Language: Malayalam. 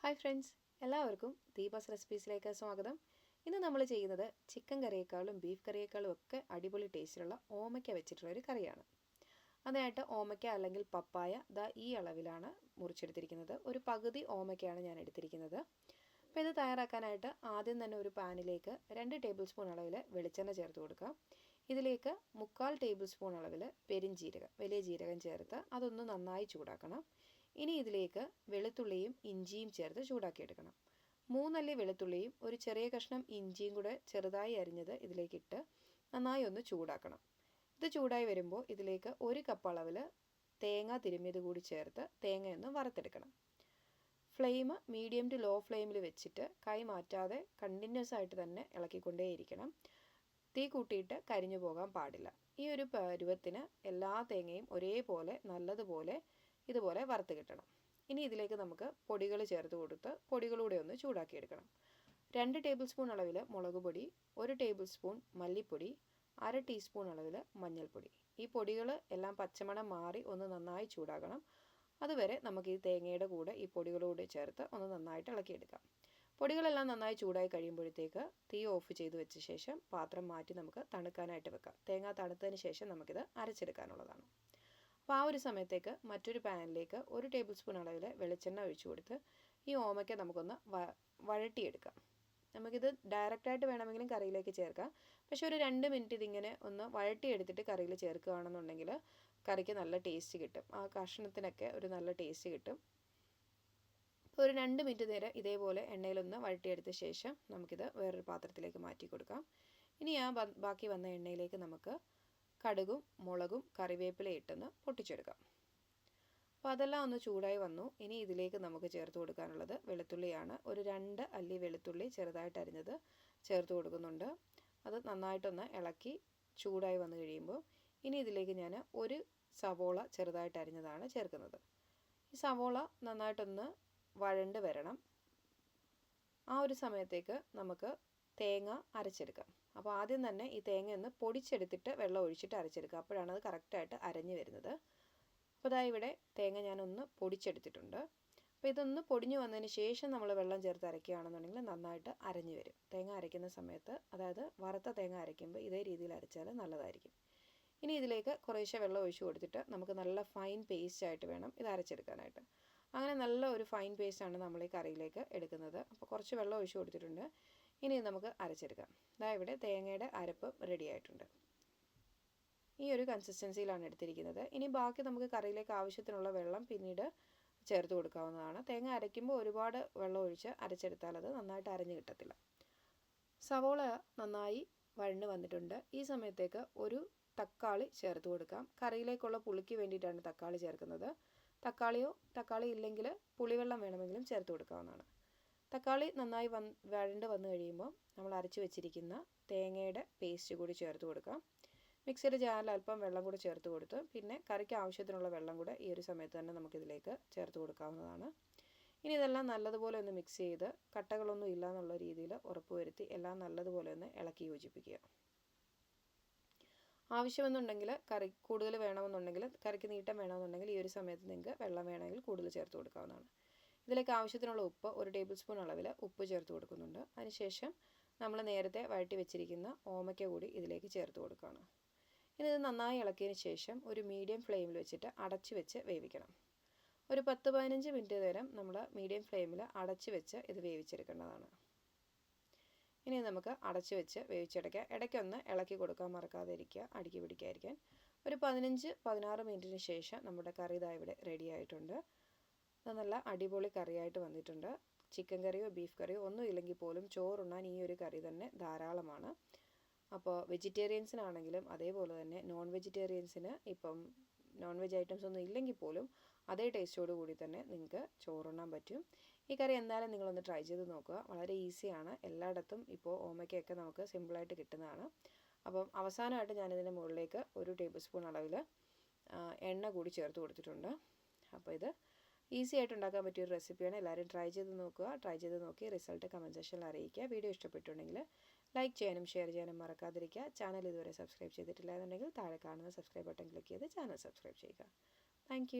ഹായ് ഫ്രണ്ട്സ്, എല്ലാവർക്കും ദീപാസ് റെസിപ്പീസിലേക്ക് സ്വാഗതം. ഇന്ന് നമ്മൾ ചെയ്യുന്നത് ചിക്കൻ കറിയേക്കാളും ബീഫ് കറിയേക്കാളും ഒക്കെ അടിപൊളി ടേസ്റ്റിലുള്ള ഓമയ്ക്ക വെച്ചിട്ടുള്ള ഒരു കറിയാണ്. അതിനായിട്ട് ഓമയ്ക്ക അല്ലെങ്കിൽ പപ്പായ ഈ അളവിലാണ് മുറിച്ചെടുത്തിരിക്കുന്നത്. ഒരു പകുതി ഓമയ്ക്കയാണ് ഞാൻ എടുത്തിരിക്കുന്നത്. അപ്പോൾ ഇത് തയ്യാറാക്കാനായിട്ട് ആദ്യം തന്നെ ഒരു പാനിലേക്ക് 2 ടേബിൾ സ്പൂൺ അളവിൽ വെളിച്ചെണ്ണ ചേർത്ത് കൊടുക്കാം. ഇതിലേക്ക് 3/4 ടേബിൾ സ്പൂൺ അളവിൽ പെരിഞ്ജീരകം, വലിയ ജീരകം ചേർത്ത് അതൊന്ന് നന്നായി ചൂടാക്കണം. ഇനി ഇതിലേക്ക് വെളുത്തുള്ളിയും ഇഞ്ചിയും ചേർത്ത് ചൂടാക്കിയെടുക്കണം. 3 അല്ലി വെളുത്തുള്ളിയും ഒരു ചെറിയ കഷ്ണം ഇഞ്ചിയും കൂടെ ചെറുതായി അരിഞ്ഞത് ഇതിലേക്കിട്ട് നന്നായി ഒന്ന് ചൂടാക്കണം. ഇത് ചൂടായി വരുമ്പോൾ ഇതിലേക്ക് 1 കപ്പ് അളവിൽ തേങ്ങ തിരുമ്മിയത് കൂടി ചേർത്ത് തേങ്ങയൊന്ന് വറുത്തെടുക്കണം. ഫ്ലെയിം മീഡിയം ടു ലോ ഫ്ലെയിമിൽ വെച്ചിട്ട് കൈ മാറ്റാതെ കണ്ടിന്യൂസ് ആയിട്ട് തന്നെ ഇളക്കിക്കൊണ്ടേയിരിക്കണം. തീ കൂട്ടിയിട്ട് കരിഞ്ഞു പോകാൻ പാടില്ല. ഈ ഒരു പരുവത്തിന് എല്ലാ തേങ്ങയും ഒരേപോലെ നല്ലതുപോലെ ഇതുപോലെ വറുത്ത് കിട്ടണം. ഇനി ഇതിലേക്ക് നമുക്ക് പൊടികൾ ചേർത്ത് കൊടുത്ത് പൊടികളൂടെ ഒന്ന് ചൂടാക്കിയെടുക്കണം. 2 ടേബിൾ സ്പൂൺ അളവിൽ മുളക് പൊടി, 1 ടേബിൾ സ്പൂൺ മല്ലിപ്പൊടി, 1/2 ടീസ്പൂൺ അളവിൽ മഞ്ഞൾപ്പൊടി. ഈ പൊടികൾ എല്ലാം പച്ചമണം മാറി ഒന്ന് നന്നായി ചൂടാകണം. അതുവരെ നമുക്ക് ഈ തേങ്ങയുടെ കൂടെ ഈ പൊടികളോട് ചേർത്ത് ഒന്ന് നന്നായിട്ട് ഇളക്കിയെടുക്കാം. പൊടികളെല്ലാം നന്നായി ചൂടായി കഴിയുമ്പോഴത്തേക്ക് തീ ഓഫ് ചെയ്ത് വെച്ച ശേഷം പാത്രം മാറ്റി നമുക്ക് തണുക്കാനായിട്ട് വെക്കാം. തേങ്ങ തണുത്തതിന് ശേഷം നമുക്കിത് അരച്ചെടുക്കാനുള്ളതാണ്. അപ്പോൾ ആ ഒരു സമയത്തേക്ക് മറ്റൊരു പാനിലേക്ക് 1 ടേബിൾ സ്പൂൺ അളവിൽ വെളിച്ചെണ്ണ ഒഴിച്ചു കൊടുത്ത് ഈ ഓമയ്ക്ക നമുക്കൊന്ന് വഴട്ടിയെടുക്കാം. നമുക്കിത് ഡയറക്റ്റായിട്ട് വേണമെങ്കിലും കറിയിലേക്ക് ചേർക്കാം. പക്ഷേ ഒരു 2 മിനിറ്റ് ഇതിങ്ങനെ ഒന്ന് വഴട്ടിയെടുത്തിട്ട് കറിയിൽ ചേർക്കുകയാണെന്നുണ്ടെങ്കിൽ കറിക്ക് നല്ല ടേസ്റ്റ് കിട്ടും. ആ കഷ്ണത്തിനൊക്കെ ഒരു നല്ല ടേസ്റ്റ് കിട്ടും. അപ്പോൾ ഒരു 2 മിനിറ്റ് നേരം ഇതേപോലെ എണ്ണയിലൊന്ന് വഴട്ടിയെടുത്ത ശേഷം നമുക്കിത് വേറൊരു പാത്രത്തിലേക്ക് മാറ്റി കൊടുക്കാം. ഇനി ആ ബാക്കി വന്ന എണ്ണയിലേക്ക് നമുക്ക് കടുകും മുളകും കറിവേപ്പിലയും ഇട്ടൊന്ന് പൊട്ടിച്ചെടുക്കാം. അപ്പോൾ അതെല്ലാം ഒന്ന് ചൂടായി വന്നു. ഇനി ഇതിലേക്ക് നമുക്ക് ചേർത്ത് കൊടുക്കാനുള്ളത് വെളുത്തുള്ളിയാണ്. ഒരു 2 അല്ലി വെളുത്തുള്ളി ചെറുതായിട്ട് അരിഞ്ഞത് ചേർത്ത് കൊടുക്കുന്നുണ്ട്. അത് നന്നായിട്ടൊന്ന് ഇളക്കി ചൂടായി വന്നു കഴിയുമ്പോൾ ഇനി ഇതിലേക്ക് ഞാൻ ഒരു സവോള ചെറുതായിട്ട് അരിഞ്ഞതാണ് ചേർക്കുന്നത്. ഈ സവോള നന്നായിട്ടൊന്ന് വഴണ്ട് വരണം. ആ ഒരു സമയത്തേക്ക് നമുക്ക് തേങ്ങ അരച്ചെടുക്കാം. അപ്പോൾ ആദ്യം തന്നെ ഈ തേങ്ങ ഒന്ന് പൊടിച്ചെടുത്തിട്ട് വെള്ളം ഒഴിച്ചിട്ട് അരച്ചെടുക്കുക. അപ്പോഴാണ് അത് കറക്റ്റായിട്ട് അരഞ്ഞു വരുന്നത്. അപ്പോൾ ഇതാ ഇവിടെ തേങ്ങ ഞാനൊന്ന് പൊടിച്ചെടുത്തിട്ടുണ്ട്. അപ്പോൾ ഇതൊന്ന് പൊടിഞ്ഞു വന്നതിന് ശേഷം നമ്മൾ വെള്ളം ചേർത്ത് അരയ്ക്കുകയാണെന്നുണ്ടെങ്കിൽ നന്നായിട്ട് അരഞ്ഞു വരും. തേങ്ങ അരയ്ക്കുന്ന സമയത്ത്, അതായത് വറുത്ത തേങ്ങ അരയ്ക്കുമ്പോൾ ഇതേ രീതിയിൽ അരച്ചാൽ നല്ലതായിരിക്കും. ഇനി ഇതിലേക്ക് കുറേശ്ശെ വെള്ളം ഒഴിച്ചു കൊടുത്തിട്ട് നമുക്ക് നല്ല ഫൈൻ പേസ്റ്റ് ആയിട്ട് വേണം ഇത് അരച്ചെടുക്കാനായിട്ട്. അങ്ങനെ നല്ല ഒരു ഫൈൻ പേസ്റ്റാണ് നമ്മൾ ഈ കറിയിലേക്ക് എടുക്കുന്നത്. അപ്പോൾ കുറച്ച് വെള്ളം ഒഴിച്ചു കൊടുത്തിട്ടുണ്ട്. ഇനി നമുക്ക് അരച്ചെടുക്കാം. ഇവിടെ തേങ്ങയുടെ അരപ്പ് റെഡി ആയിട്ടുണ്ട്. ഈ ഒരു കൺസിസ്റ്റൻസിയിലാണ് എടുത്തിരിക്കുന്നത്. ഇനി ബാക്കി നമുക്ക് കറിയിലേക്ക് ആവശ്യത്തിനുള്ള വെള്ളം പിന്നീട് ചേർത്ത് കൊടുക്കാവുന്നതാണ്. തേങ്ങ അരയ്ക്കുമ്പോൾ ഒരുപാട് വെള്ളം ഒഴിച്ച് അരച്ചെടുത്താൽ അത് നന്നായിട്ട് അരഞ്ഞു കിട്ടത്തില്ല. സവോള നന്നായി വഴണ്ട് വന്നിട്ടുണ്ട്. ഈ സമയത്തേക്ക് ഒരു തക്കാളി ചേർത്ത് കൊടുക്കാം. കറിയിലേക്കുള്ള പുളിക്ക് വേണ്ടിയിട്ടാണ് തക്കാളി ചേർക്കുന്നത്. തക്കാളി ഇല്ലെങ്കിൽ പുളിവെള്ളം വേണമെങ്കിലും ചേർത്ത് കൊടുക്കാവുന്നതാണ്. തക്കാളി നന്നായി വഴണ്ട് വന്നു കഴിയുമ്പോൾ നമ്മൾ അരച്ച് വെച്ചിരിക്കുന്ന തേങ്ങയുടെ പേസ്റ്റ് കൂടി ചേർത്ത് കൊടുക്കാം. മിക്സിയുടെ ജാറിൽ അല്പം വെള്ളം കൂടി ചേർത്ത് കൊടുത്ത് പിന്നെ കറിക്ക് ആവശ്യത്തിനുള്ള വെള്ളം കൂടെ ഈ ഒരു സമയത്ത് തന്നെ നമുക്കിതിലേക്ക് ചേർത്ത് കൊടുക്കാവുന്നതാണ്. ഇനി ഇതെല്ലാം നല്ലതുപോലെ ഒന്ന് മിക്സ് ചെയ്ത് കട്ടകളൊന്നും ഇല്ല എന്നുള്ള രീതിയിൽ ഉറപ്പുവരുത്തി എല്ലാം നല്ലതുപോലെ ഒന്ന് ഇളക്കി യോജിപ്പിക്കുക. ആവശ്യമെന്നുണ്ടെങ്കിൽ കറി കൂടുതൽ വേണമെന്നുണ്ടെങ്കിൽ, കറിക്ക് നീട്ടം വേണമെന്നുണ്ടെങ്കിൽ ഈ ഒരു സമയത്ത് നിങ്ങൾക്ക് വെള്ളം വേണമെങ്കിൽ കൂടുതൽ ചേർത്ത് കൊടുക്കാവുന്നതാണ്. ഇതിലേക്ക് ആവശ്യത്തിനുള്ള ഉപ്പ് 1 ടേബിൾ സ്പൂൺ അളവിൽ ഉപ്പ് ചേർത്ത് കൊടുക്കുന്നുണ്ട്. അതിനുശേഷം നമ്മൾ നേരത്തെ വഴറ്റി വെച്ചിരിക്കുന്ന ഓമയ്ക്ക കൂടി ഇതിലേക്ക് ചേർത്ത് കൊടുക്കുകയാണ്. ഇനി ഇത് നന്നായി ഇളക്കിയതിന് ശേഷം ഒരു മീഡിയം ഫ്ലെയിമിൽ വെച്ചിട്ട് അടച്ചു വെച്ച് വേവിക്കണം. ഒരു 10-15 മിനിറ്റ് നേരം നമ്മൾ മീഡിയം ഫ്ലെയിമിൽ അടച്ചു വെച്ച് ഇത് വേവിച്ചെടുക്കേണ്ടതാണ്. ഇനി നമുക്ക് അടച്ചു വെച്ച് വേവിച്ചെടുക്കാം. ഇടയ്ക്കൊന്ന് ഇളക്കി കൊടുക്കാൻ മറക്കാതെ ഇരിക്കുക, അടുക്കി പിടിക്കാതിരിക്കാൻ. ഒരു 15-16 മിനിറ്റിന് ശേഷം നമ്മുടെ കറി ഇവിടെ റെഡി ആയിട്ടുണ്ട്. അത് നല്ല അടിപൊളി കറിയായിട്ട് വന്നിട്ടുണ്ട്. ചിക്കൻ കറിയോ ബീഫ് കറിയോ ഒന്നും ഇല്ലെങ്കിൽ പോലും ചോറുണ്ണാൻ ഈ ഒരു കറി തന്നെ ധാരാളമാണ്. അപ്പോൾ വെജിറ്റേറിയൻസിനാണെങ്കിലും അതേപോലെ തന്നെ നോൺ വെജിറ്റേറിയൻസിന് ഇപ്പം നോൺ വെജ് ഐറ്റംസ് ഒന്നും ഇല്ലെങ്കിൽ പോലും അതേ ടേസ്റ്റോട് കൂടി തന്നെ നിങ്ങൾക്ക് ചോറുണ്ണാൻ പറ്റും. ഈ കറി എന്തായാലും നിങ്ങളൊന്ന് ട്രൈ ചെയ്ത് നോക്കുക. വളരെ ഈസിയാണ്. എല്ലായിടത്തും ഇപ്പോൾ ഓമയ്ക്കൊക്കെ നമുക്ക് സിമ്പിളായിട്ട് കിട്ടുന്നതാണ്. അപ്പം അവസാനമായിട്ട് ഞാനിതിൻ്റെ മുകളിലേക്ക് 1 ടേബിൾ സ്പൂൺ അളവിൽ എണ്ണ കൂടി ചേർത്ത് കൊടുത്തിട്ടുണ്ട്. അപ്പോൾ ഇത് ഈസി ആയിട്ട് ഉണ്ടാക്കാൻ പറ്റിയൊരു റെസിപ്പിയാണ്. എല്ലാവരും ട്രൈ ചെയ്ത് നോക്കുക. ട്രൈ ചെയ്ത് നോക്കി റിസൾട്ട് കമൻറ്റ് സെക്ഷനിൽ അറിയിക്കുക. വീഡിയോ ഇഷ്ടപ്പെട്ടുണ്ടെങ്കിൽ ലൈക്ക് ചെയ്യാനും ഷെയർ ചെയ്യാനും മറക്കാതിരിക്കുക. ചാനൽ ഇതുവരെ സബ്സ്ക്രൈബ് ചെയ്തിട്ടില്ല എന്നുണ്ടെങ്കിൽ താഴെ കാണുന്ന സബ്സ്ക്രൈബ് ബട്ടൺ ക്ലിക്ക് ചെയ്ത് ചാനൽ സബ്സ്ക്രൈബ് ചെയ്യുക. താങ്ക്